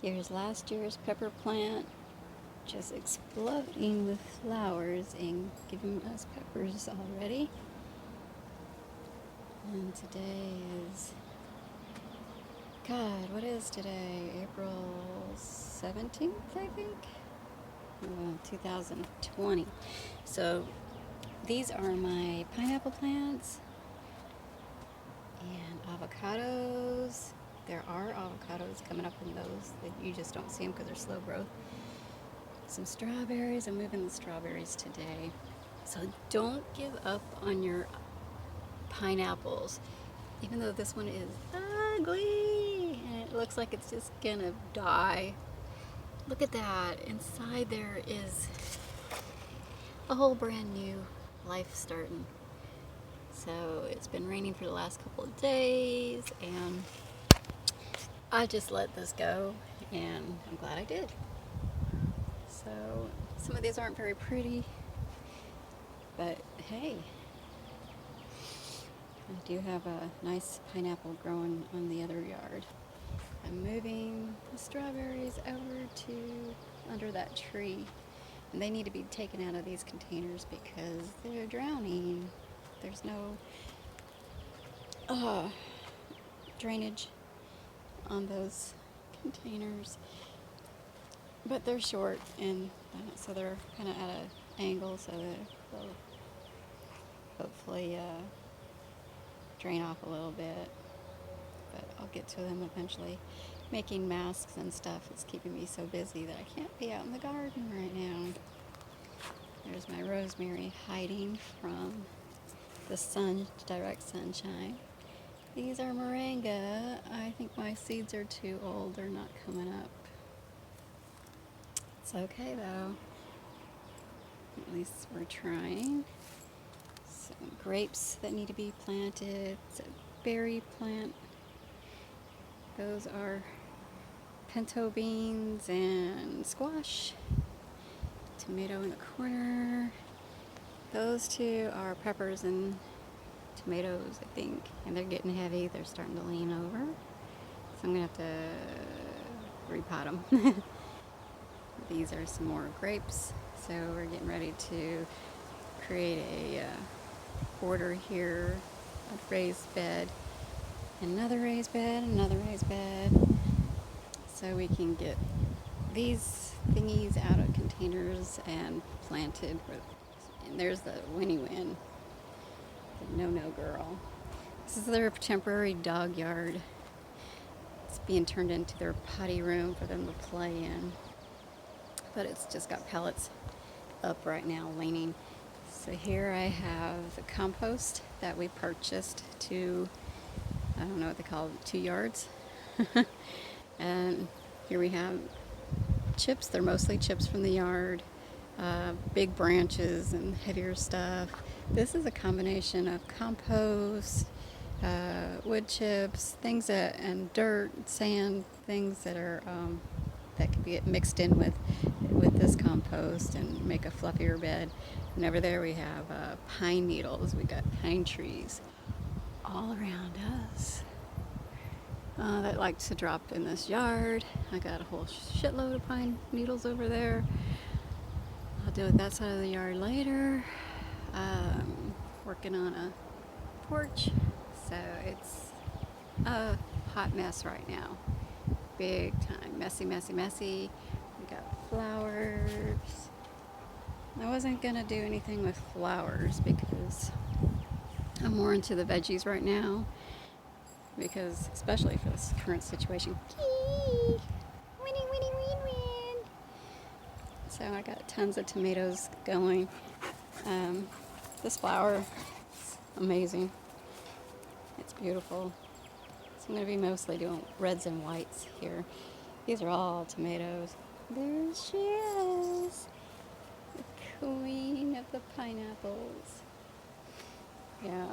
Here's last year's pepper plant just exploding with flowers and giving us peppers already. And today is, God, what is today? April 17th, I think? 2020. So these are my pineapple plants and avocados. There are avocados coming up in those that you just don't see them because they're slow growth. Some strawberries. I'm moving the strawberries today. So don't give up on your pineapples. Even though this one is ugly and it looks like it's just gonna die. Look at that. Inside there is a whole brand new life starting. So it's been raining for the last couple of days and I just let this go and I'm glad I did. So some of these aren't very pretty, but hey, I do have a nice pineapple growing on the other yard. I'm moving the strawberries over to under that tree, and they need to be taken out of these containers because they're drowning. There's no drainage on those containers, but they're short and so they're kind of at an angle, so that they'll hopefully drain off a little bit, but I'll get to them eventually. Making masks and stuff is keeping me so busy that I can't be out in the garden right now. There's my rosemary hiding from the sun, direct sunshine. These are moringa. I think my seeds are too old. They're not coming up. It's okay though. At least we're trying. Some grapes that need to be planted. It's a berry plant. Those are pinto beans and squash. Tomato in the corner. Those two are peppers and tomatoes, I think, and they're getting heavy. They're starting to lean over, so I'm gonna have to repot them. These are some more grapes, so we're getting ready to create a border here, a raised bed, another raised bed, another raised bed, so we can get these thingies out of containers and planted. And there's the Winnie Win, the no-no girl. This is their temporary dog yard. It's being turned into their potty room for them to play in. But it's just got pellets up right now, leaning. So here I have the compost that we purchased to, I don't know what they call it, 2 yards. And here we have chips. They're mostly chips from the yard. Big branches and heavier stuff. This is a combination of compost, wood chips, things that, and dirt, sand, things that are that can be mixed in with this compost and make a fluffier bed. And over there we have pine needles. We got pine trees all around us that like to drop in this yard. I got a whole shitload of pine needles over there. I'll deal with that side of the yard later. Working on a porch, so it's a hot mess right now. Big time. Messy, messy, messy. We got flowers. I wasn't going to do anything with flowers because I'm more into the veggies right now, because especially for this current situation. Winnie, winnie, win, win. So I got tons of tomatoes going. This flower is amazing. It's beautiful. So I'm going to be mostly doing reds and whites here. These are all tomatoes. There she is, the queen of the pineapples. Yeah.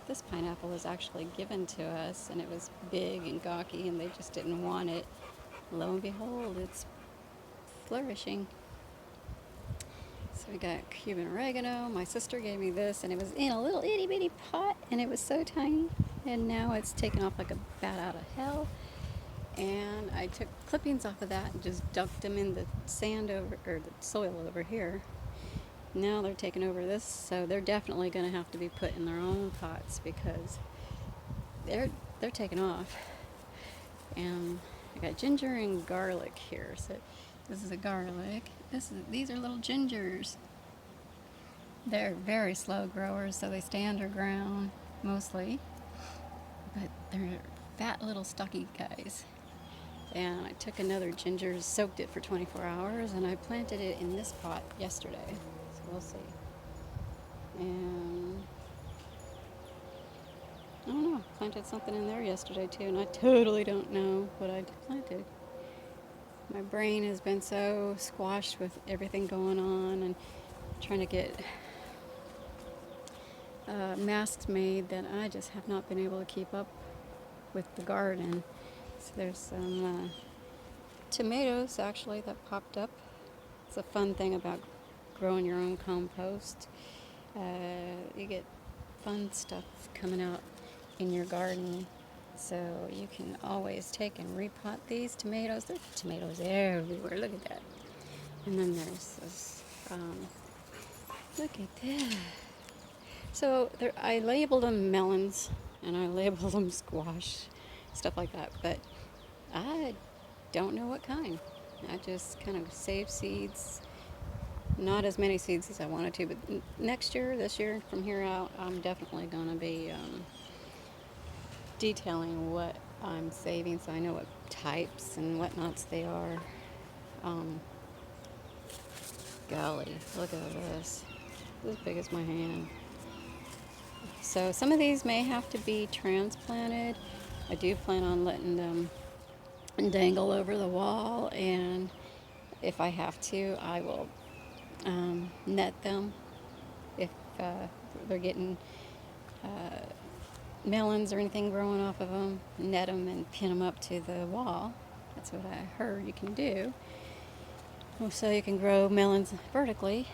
This pineapple was actually given to us, and it was big and gawky, and they just didn't want it. Lo and behold, it's flourishing. So we got Cuban oregano. My sister gave me this, and it was in a little itty bitty pot, and it was so tiny. And now it's taken off like a bat out of hell. And I took clippings off of that and just dumped them in the sand over, or the soil over here. Now they're taking over this, so they're definitely going to have to be put in their own pots because they're taking off. And I got ginger and garlic here. So this is a garlic. These are little gingers. They're very slow growers, so they stay underground mostly. But they're fat little stocky guys. And I took another ginger, soaked it for 24 hours, and I planted it in this pot yesterday. So we'll see. And I don't know, planted something in there yesterday too, and I totally don't know what I planted. My brain has been so squashed with everything going on and trying to get masks made that I just have not been able to keep up with the garden. So there's some tomatoes actually that popped up. It's a fun thing about growing your own compost. You get fun stuff coming out in your garden. So you can always take and repot these tomatoes. There's tomatoes everywhere. Look at that. And then there's this. Look at that. So I labeled them melons and I labeled them squash, stuff like that. But I don't know what kind. I just kind of saved seeds. Not as many seeds as I wanted to, but this year, from here out, I'm definitely going to be detailing what I'm saving so I know what types and whatnots they are. Golly, look at this. It's as big as my hand. So some of these may have to be transplanted. I do plan on letting them dangle over the wall, and if I have to, I will net them if they're getting melons or anything growing off of them. Net them and pin them up to the wall. That's what I heard you can do. So you can grow melons vertically.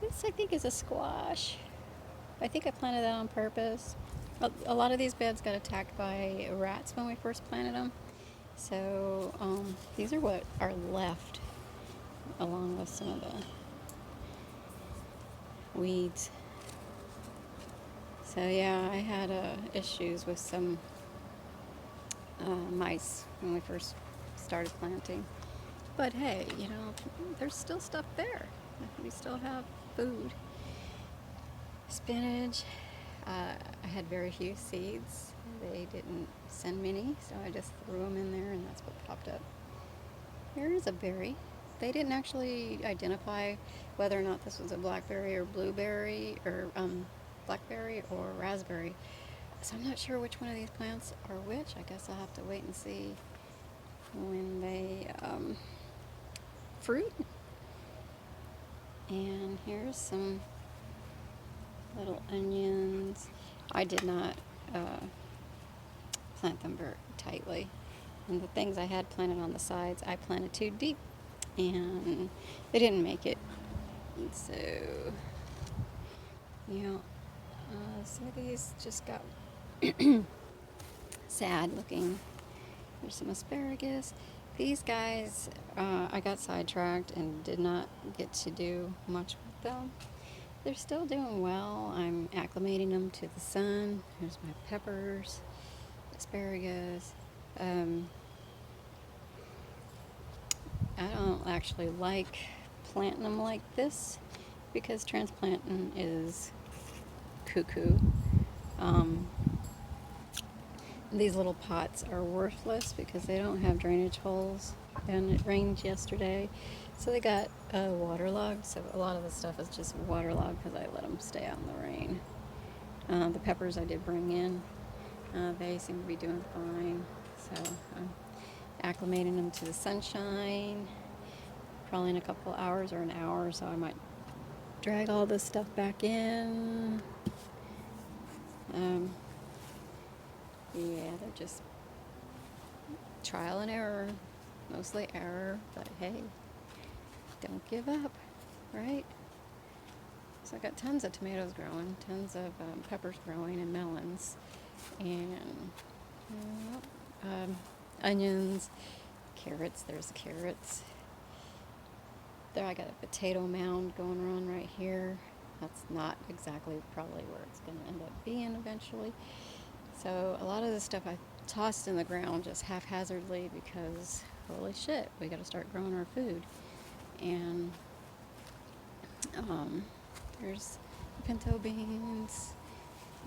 This I think is a squash. I think I planted that on purpose. A lot of these beds got attacked by rats when we first planted them. So these are what are left along with some of the weeds. So yeah, I had issues with some mice when we first started planting. But hey, there's still stuff there. We still have food. Spinach, I had very few seeds. They didn't send many, so I just threw them in there and that's what popped up. Here is a berry. They didn't actually identify whether or not this was a blackberry or blueberry or blackberry or raspberry. So I'm not sure which one of these plants are which. I guess I'll have to wait and see when they fruit. And here's some little onions. I did not plant them very tightly. And the things I had planted on the sides, I planted too deep. And they didn't make it. So, some of these just got sad looking. There's some asparagus. These guys, I got sidetracked and did not get to do much with them. They're still doing well. I'm acclimating them to the sun. Here's my peppers, asparagus. I don't actually like planting them like this because transplanting is cuckoo. These little pots are worthless because they don't have drainage holes, and it rained yesterday, so they got waterlogged. So a lot of the stuff is just waterlogged because I let them stay out in the rain. The peppers I did bring in, they seem to be doing fine. So I'm acclimating them to the sunshine. Probably in a couple hours or an hour, so I might drag all this stuff back in. Yeah, they're just trial and error, mostly error, but hey, don't give up, right? So I got tons of tomatoes growing, tons of peppers growing, and melons, and onions, carrots. There's the carrots. There I got a potato mound going on right here. That's not exactly probably where it's going to end up being eventually. So a lot of this stuff I tossed in the ground just haphazardly because holy shit, we got to start growing our food. And there's pinto beans,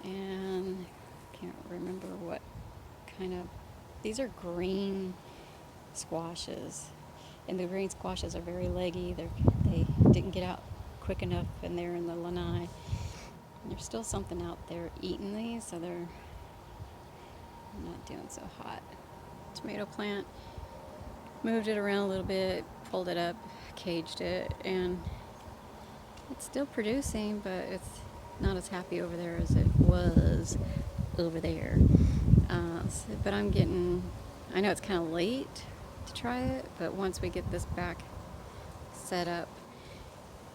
and can't remember what kind of, these are green squashes, and the green squashes are very leggy. They didn't get out quick enough, and they're in the lanai. There's still something out there eating these, so they're not doing so hot. Tomato plant, moved it around a little bit, pulled it up, caged it, and it's still producing, but it's not as happy over there as it was over there. But I know it's kind of late to try it, but once we get this back set up,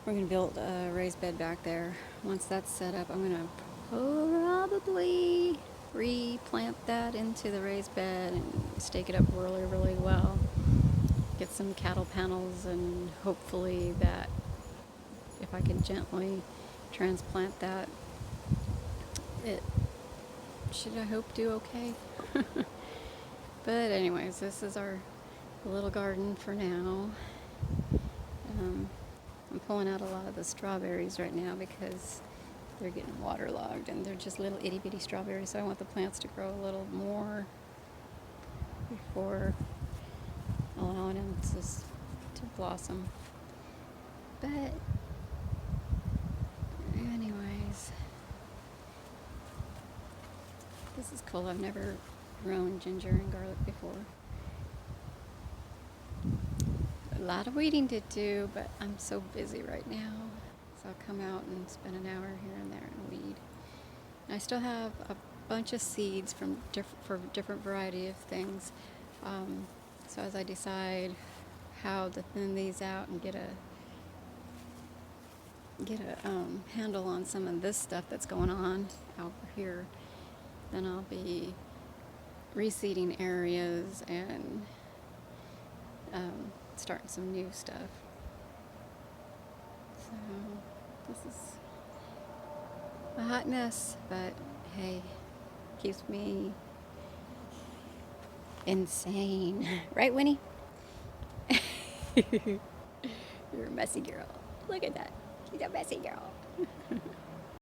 we're going to build a raised bed back there. Once that's set up, I'm going to probably replant that into the raised bed and stake it up really, really well. Get some cattle panels, and hopefully that if I can gently transplant that, it should, I hope, do okay. But anyways, this is our little garden for now. I'm pulling out a lot of the strawberries right now because they're getting waterlogged, and they're just little itty bitty strawberries, so I want the plants to grow a little more before allowing them to blossom. But anyways, this is cool. I've never grown ginger and garlic before. A lot of weeding to do, but I'm so busy right now, so I'll come out and spend an hour here and there and weed. And I still have a bunch of seeds for different variety of things. So as I decide how to thin these out and get a handle on some of this stuff that's going on out here, then I'll be reseeding areas and starting some new stuff. So this is a hot mess, but hey, keeps me insane. Right, Winnie? You're a messy girl. Look at that. She's a messy girl.